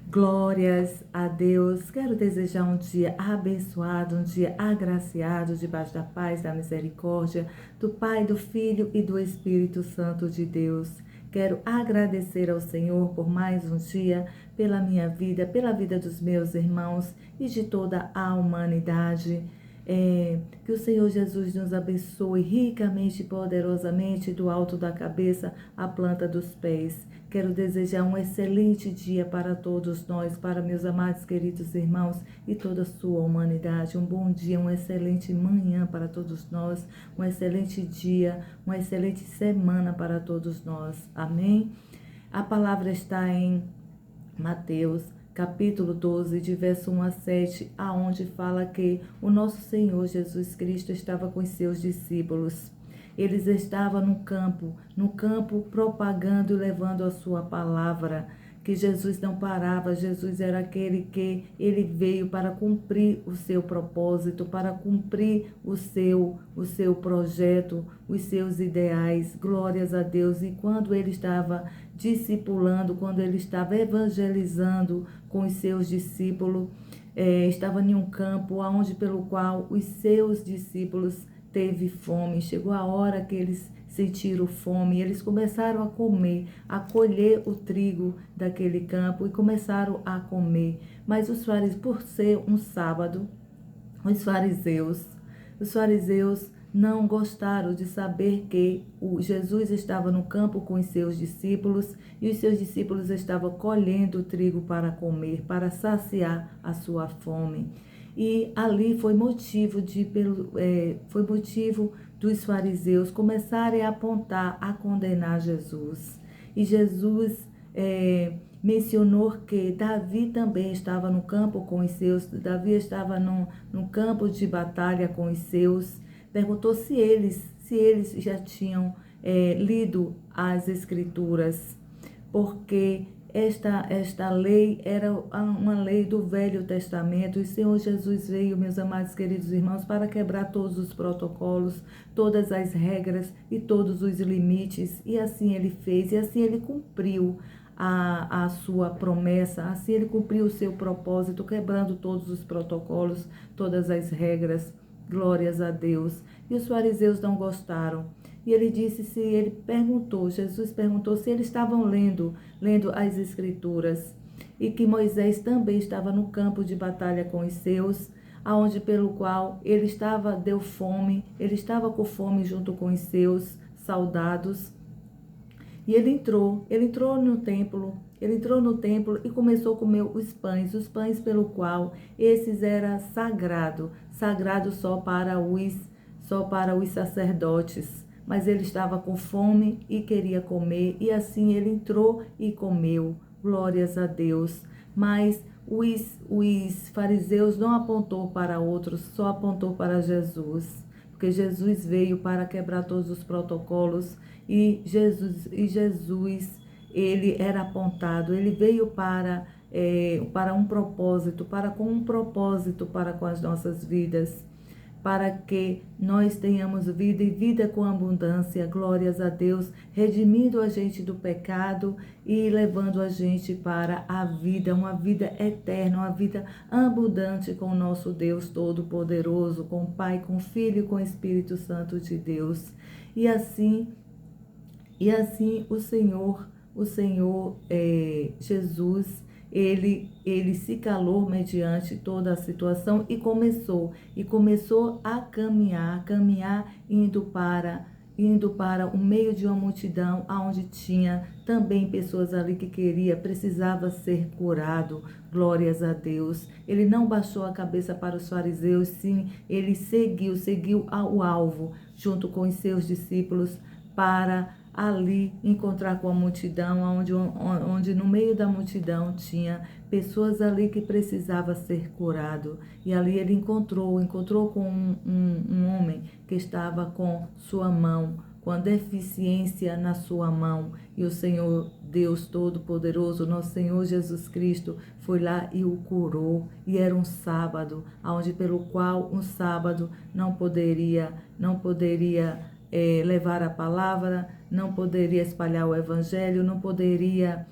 Glórias a Deus. Quero desejar um dia abençoado, um dia agraciado, debaixo da paz, da misericórdia, do Pai, do Filho e do Espírito Santo de Deus. Quero agradecer ao Senhor por mais um dia, pela minha vida, pela vida dos meus irmãos e de toda a humanidade. Que o Senhor Jesus nos abençoe ricamente e poderosamente, do alto da cabeça à planta dos pés. Quero desejar um excelente dia para todos nós, para meus amados queridos irmãos e toda a sua humanidade. Um bom dia, uma excelente manhã para todos nós, um excelente dia, uma excelente semana para todos nós. Amém? A palavra está em Mateus, capítulo 12, de verso 1 a 7, aonde fala que o nosso Senhor Jesus Cristo estava com os seus discípulos. Eles estavam no campo propagando e levando a sua palavra, que Jesus não parava. Jesus era aquele que ele veio para cumprir o seu propósito, para cumprir o seu projeto, os seus ideais. Glórias a Deus. E quando ele estava discipulando, quando ele estava evangelizando com os seus discípulos, estava em um campo onde pelo qual os seus discípulos teve fome. Chegou a hora que eles sentiram fome, eles começaram a comer, a colher o trigo daquele campo e começaram a comer. Mas os fariseus, por ser um sábado, os fariseus não gostaram de saber que Jesus estava no campo com os seus discípulos e os seus discípulos estavam colhendo o trigo para comer, para saciar a sua fome. E ali foi motivo dos fariseus começarem a apontar, a condenar Jesus. E Jesus mencionou que Davi também estava no campo com os seus, Davi estava no campo de batalha com os seus. Perguntou se eles já tinham lido as Escrituras, porque esta lei era uma lei do Velho Testamento. E o Senhor Jesus veio, meus amados queridos irmãos, para quebrar todos os protocolos, todas as regras e todos os limites. E assim ele fez, e assim ele cumpriu a sua promessa, assim ele cumpriu o seu propósito, quebrando todos os protocolos, todas as regras. Glórias a Deus. E os fariseus não gostaram. E ele disse, Jesus perguntou se eles estavam lendo as Escrituras, e que Moisés também estava no campo de batalha com os seus, aonde pelo qual ele deu fome, ele estava com fome junto com os seus soldados. E ele entrou no templo e começou a comer os pães pelo qual esses eram sagrado só para os sacerdotes. Mas ele estava com fome e queria comer, e assim ele entrou e comeu. Glórias a Deus. Mas os fariseus não apontou para outros, só apontou para Jesus, porque Jesus veio para quebrar todos os protocolos, e Jesus ele era apontado, ele veio para um propósito, para com as nossas vidas, para que nós tenhamos vida e vida com abundância. Glórias a Deus, redimindo a gente do pecado e levando a gente para a vida, uma vida eterna, uma vida abundante com o nosso Deus Todo-Poderoso, com o Pai, com o Filho e com o Espírito Santo de Deus. E assim o Senhor Jesus, ele se calou mediante toda a situação e começou a caminhar indo para o meio de uma multidão, onde tinha também pessoas ali que precisava ser curado. Glórias a Deus. Ele não baixou a cabeça para os fariseus, sim, ele seguiu ao alvo, junto com os seus discípulos, para ali encontrar com a multidão, onde no meio da multidão tinha pessoas ali que precisavam ser curado. E ali ele encontrou com um homem que estava com sua mão, com a deficiência na sua mão. E o Senhor Deus Todo-Poderoso, nosso Senhor Jesus Cristo, foi lá e o curou. E era um sábado, onde pelo qual um sábado não poderia levar a palavra, não poderia espalhar o evangelho, não poderia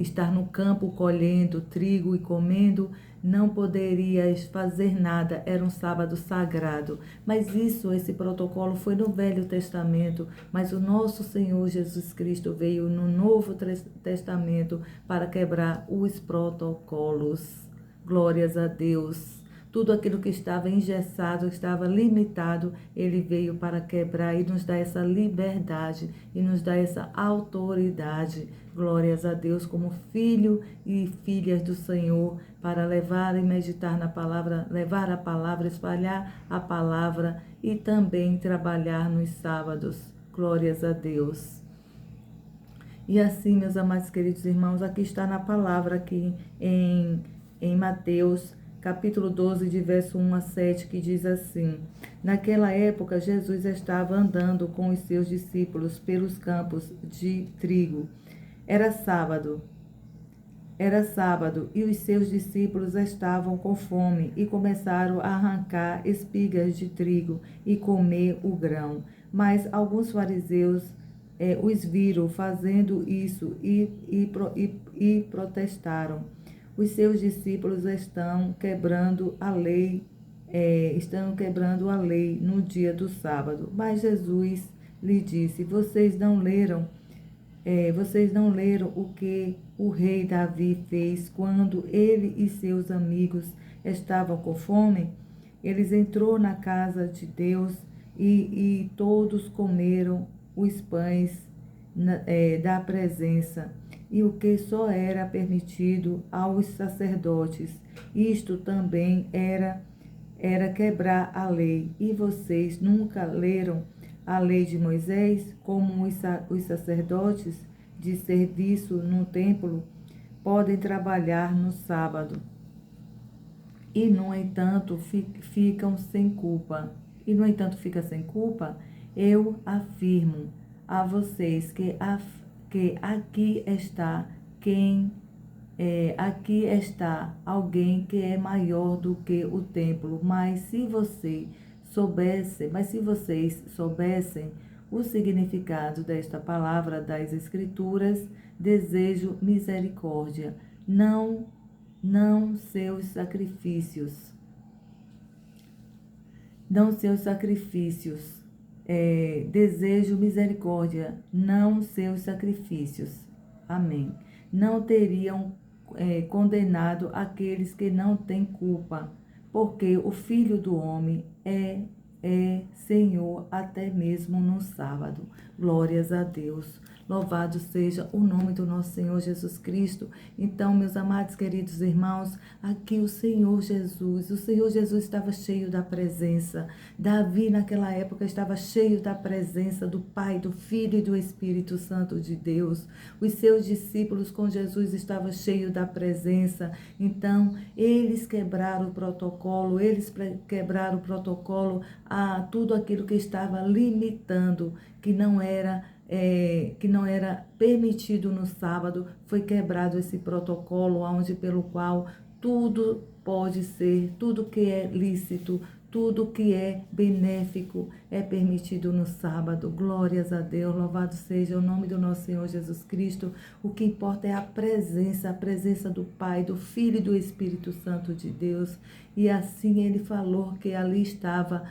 estar no campo colhendo trigo e comendo, não poderias fazer nada, era um sábado sagrado. Mas esse protocolo foi no Velho Testamento, mas o nosso Senhor Jesus Cristo veio no Novo Testamento para quebrar os protocolos. Glórias a Deus. Tudo aquilo que estava engessado, estava limitado, ele veio para quebrar e nos dar essa liberdade e nos dar essa autoridade. Glórias a Deus, como filho e filhas do Senhor, para levar e meditar na palavra, levar a palavra, espalhar a palavra e também trabalhar nos sábados. Glórias a Deus. E assim, meus amados queridos irmãos, aqui está na palavra, aqui em Mateus, capítulo 12, de verso 1 a 7, que diz assim: Naquela época, Jesus estava andando com os seus discípulos pelos campos de trigo. Era sábado, e os seus discípulos estavam com fome e começaram a arrancar espigas de trigo e comer o grão. Mas alguns fariseus os viram fazendo isso e protestaram. Os seus discípulos estão quebrando a lei no dia do sábado. Mas Jesus lhe disse: Vocês não leram o que o rei Davi fez quando ele e seus amigos estavam com fome? Eles entrou na casa de Deus e todos comeram os pães da presença, e o que só era permitido aos sacerdotes. Isto também era quebrar a lei. E vocês nunca leram a lei de Moisés, como os sacerdotes de serviço no templo podem trabalhar no sábado e, no entanto, ficam sem culpa. Fica sem culpa? Eu afirmo a vocês que aqui está alguém que é maior do que o templo. Mas se vocês soubessem o significado desta palavra das Escrituras, desejo misericórdia, não seus sacrifícios. Desejo misericórdia, não seus sacrifícios. Amém. Não teriam condenado aqueles que não têm culpa, porque o Filho do Homem é Senhor até mesmo no sábado. Glórias a Deus. Louvado seja o nome do nosso Senhor Jesus Cristo. Então, meus amados queridos irmãos, aqui o Senhor Jesus estava cheio da presença. Davi, naquela época, estava cheio da presença do Pai, do Filho e do Espírito Santo de Deus. Os seus discípulos com Jesus estavam cheios da presença. Então, eles quebraram o protocolo, a tudo aquilo que estava limitando, que não era permitido no sábado. Foi quebrado esse protocolo, pelo qual tudo pode ser, tudo que é lícito, tudo que é benéfico é permitido no sábado. Glórias a Deus, louvado seja o nome do nosso Senhor Jesus Cristo. O que importa é a presença do Pai, do Filho e do Espírito Santo de Deus. E assim ele falou que ali estava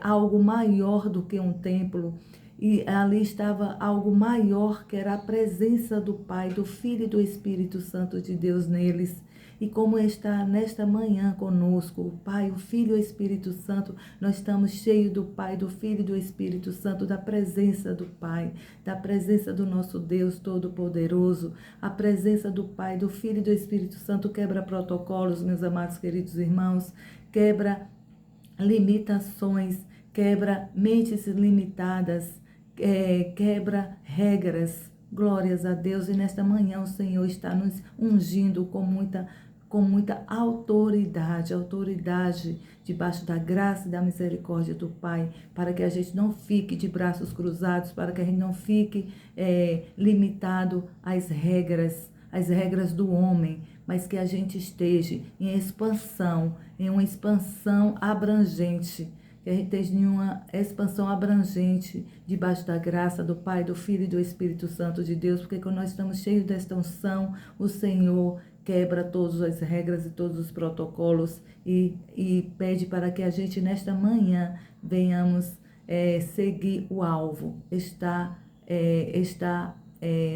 algo maior do que um templo. E ali estava algo maior, que era a presença do Pai, do Filho e do Espírito Santo de Deus neles. E como está nesta manhã conosco o Pai, o Filho e o Espírito Santo, nós estamos cheios do Pai, do Filho e do Espírito Santo, da presença do Pai, da presença do nosso Deus Todo-Poderoso. A presença do Pai, do Filho e do Espírito Santo quebra protocolos, meus amados queridos irmãos, quebra limitações, quebra mentes limitadas, quebra regras. Glórias a Deus. E nesta manhã o Senhor está nos ungindo com muita autoridade debaixo da graça e da misericórdia do Pai, para que a gente não fique de braços cruzados, para que a gente não fique limitado às regras do homem, mas que a gente esteja em uma expansão abrangente, que a gente esteja em uma expansão abrangente debaixo da graça do Pai, do Filho e do Espírito Santo de Deus, porque quando nós estamos cheios desta unção, o Senhor quebra todas as regras e todos os protocolos e pede para que a gente nesta manhã venhamos seguir o alvo, está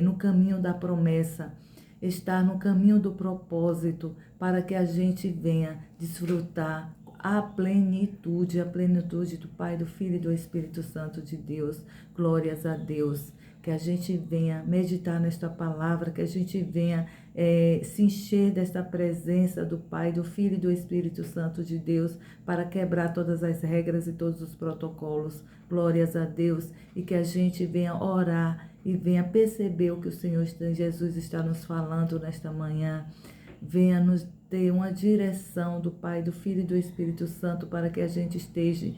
no caminho da promessa, estar no caminho do propósito, para que a gente venha desfrutar a plenitude do Pai, do Filho e do Espírito Santo de Deus. Glórias a Deus. Que a gente venha meditar nesta palavra, que a gente venha se encher desta presença do Pai, do Filho e do Espírito Santo de Deus, para quebrar todas as regras e todos os protocolos. Glórias a Deus. E que a gente venha orar e venha perceber o que o Senhor Jesus está nos falando nesta manhã. Venha nos ter uma direção do Pai, do Filho e do Espírito Santo, para que a gente esteja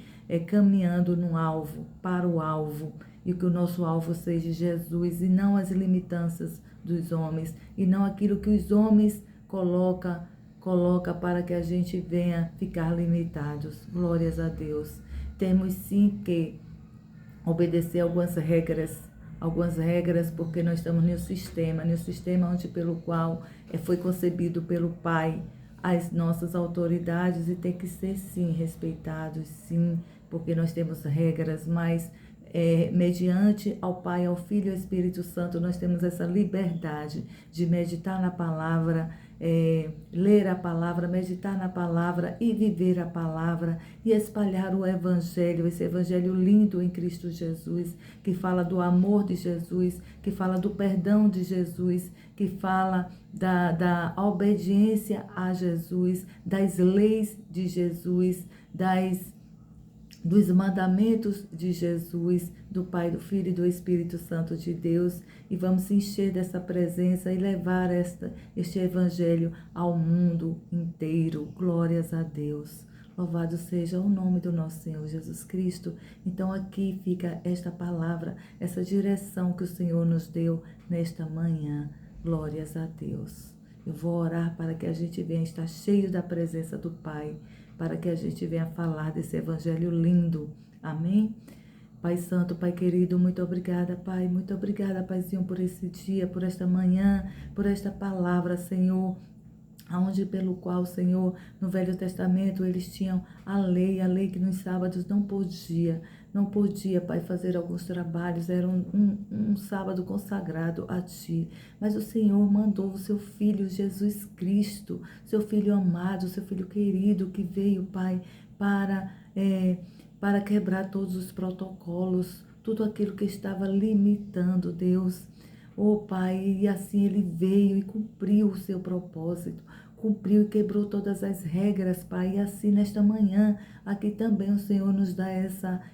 caminhando no alvo, para o alvo, e que o nosso alvo seja Jesus e não as limitanças dos homens, e não aquilo que os homens coloca para que a gente venha ficar limitados. Glórias a Deus. Temos sim que obedecer algumas regras, porque nós estamos no sistema onde pelo qual foi concebido pelo Pai as nossas autoridades, e tem que ser sim respeitados, sim, porque nós temos regras, mas mediante ao Pai, ao Filho e ao Espírito Santo, nós temos essa liberdade de meditar na palavra, ler a palavra, meditar na palavra e viver a palavra e espalhar o Evangelho, esse Evangelho lindo em Cristo Jesus, que fala do amor de Jesus, que fala do perdão de Jesus, que fala da obediência a Jesus, das leis de Jesus, dos mandamentos de Jesus, do Pai, do Filho e do Espírito Santo de Deus, e vamos se encher dessa presença e levar este Evangelho ao mundo inteiro. Glórias a Deus. Louvado seja o nome do nosso Senhor Jesus Cristo. Então aqui fica esta palavra, essa direção que o Senhor nos deu nesta manhã. Glórias a Deus. Eu vou orar para que a gente venha estar cheio da presença do Pai, para que a gente venha falar desse Evangelho lindo. Amém? Pai Santo, Pai querido, muito obrigada, Pai. Muito obrigada, Paizinho, por esse dia, por esta manhã, por esta palavra, Senhor, aonde pelo qual, Senhor, no Velho Testamento, eles tinham a lei que nos sábados não podia, Pai, fazer alguns trabalhos, era um sábado consagrado a Ti, mas o Senhor mandou o Seu Filho Jesus Cristo, Seu Filho amado, Seu Filho querido, que veio, Pai, para quebrar todos os protocolos, tudo aquilo que estava limitando, Deus. Oh, Pai, e assim Ele veio e cumpriu o Seu propósito, cumpriu e quebrou todas as regras, Pai, e assim nesta manhã, aqui também o Senhor nos dá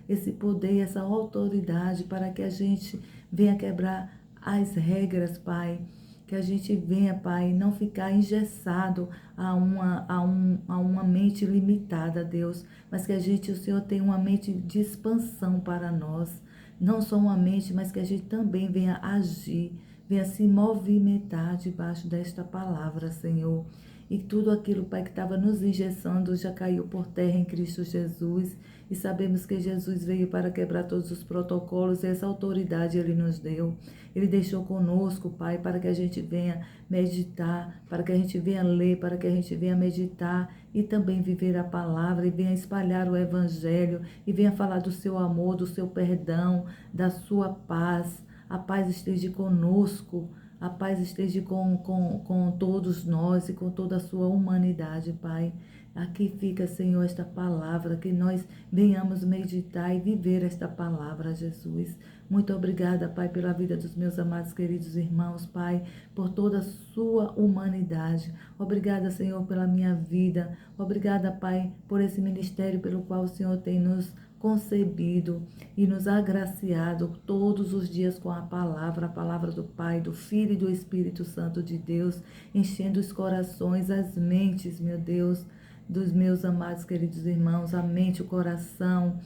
esse poder, essa autoridade para que a gente venha quebrar as regras, Pai, que a gente venha, Pai, não ficar engessado a uma mente limitada, Deus, mas que o Senhor tenha uma mente de expansão para nós, não só uma mente, mas que a gente também venha agir, venha se movimentar debaixo desta palavra, Senhor. E tudo aquilo, Pai, que estava nos engessando já caiu por terra em Cristo Jesus. E sabemos que Jesus veio para quebrar todos os protocolos e essa autoridade Ele nos deu. Ele deixou conosco, Pai, para que a gente venha meditar, para que a gente venha ler, para que a gente venha meditar e também viver a palavra e venha espalhar o Evangelho e venha falar do Seu amor, do Seu perdão, da Sua paz. A paz esteja conosco. A paz esteja com todos nós e com toda a sua humanidade, Pai. Aqui fica, Senhor, esta palavra, que nós venhamos meditar e viver esta palavra, Jesus. Muito obrigada, Pai, pela vida dos meus amados, queridos irmãos, Pai, por toda a sua humanidade. Obrigada, Senhor, pela minha vida. Obrigada, Pai, por esse ministério pelo qual o Senhor tem nos concebido e nos agraciado todos os dias com a palavra do Pai, do Filho e do Espírito Santo de Deus, enchendo os corações, as mentes, meu Deus, dos meus amados queridos irmãos, a mente, o coração,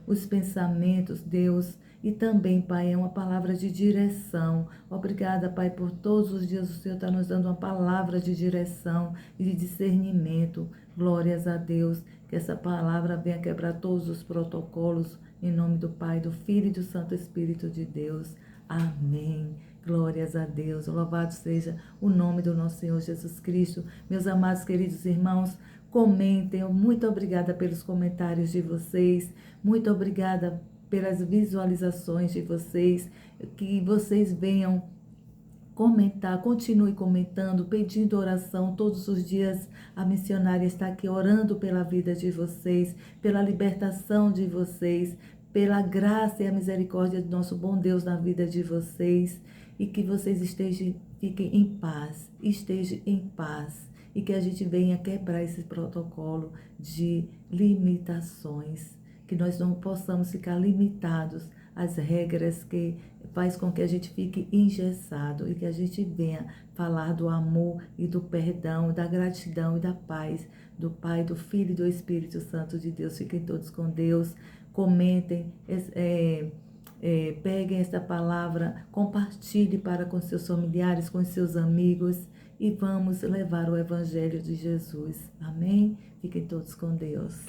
os pensamentos, Deus. E também, Pai, é uma palavra de direção. Obrigada, Pai, por todos os dias o Senhor está nos dando uma palavra de direção e de discernimento. Glórias a Deus. Que Que essa palavra venha quebrar todos os protocolos, em nome do Pai, do Filho e do Santo Espírito de Deus. Amém. Glórias a Deus. Louvado seja o nome do nosso Senhor Jesus Cristo. Meus amados, queridos irmãos, comentem. Muito obrigada pelos comentários de vocês. Muito obrigada pelas visualizações de vocês. Que vocês venham comentar, continue comentando, pedindo oração. Todos os dias a missionária está aqui orando pela vida de vocês, pela libertação de vocês, pela graça e a misericórdia do nosso bom Deus na vida de vocês, e que vocês fiquem em paz, estejam em paz, e que a gente venha quebrar esse protocolo de limitações, que nós não possamos ficar limitados às regras que faz com que a gente fique engessado, e que a gente venha falar do amor e do perdão, da gratidão e da paz do Pai, do Filho e do Espírito Santo de Deus. Fiquem todos com Deus, comentem, peguem esta palavra, compartilhe para com seus familiares, com seus amigos, e vamos levar o Evangelho de Jesus. Amém? Fiquem todos com Deus.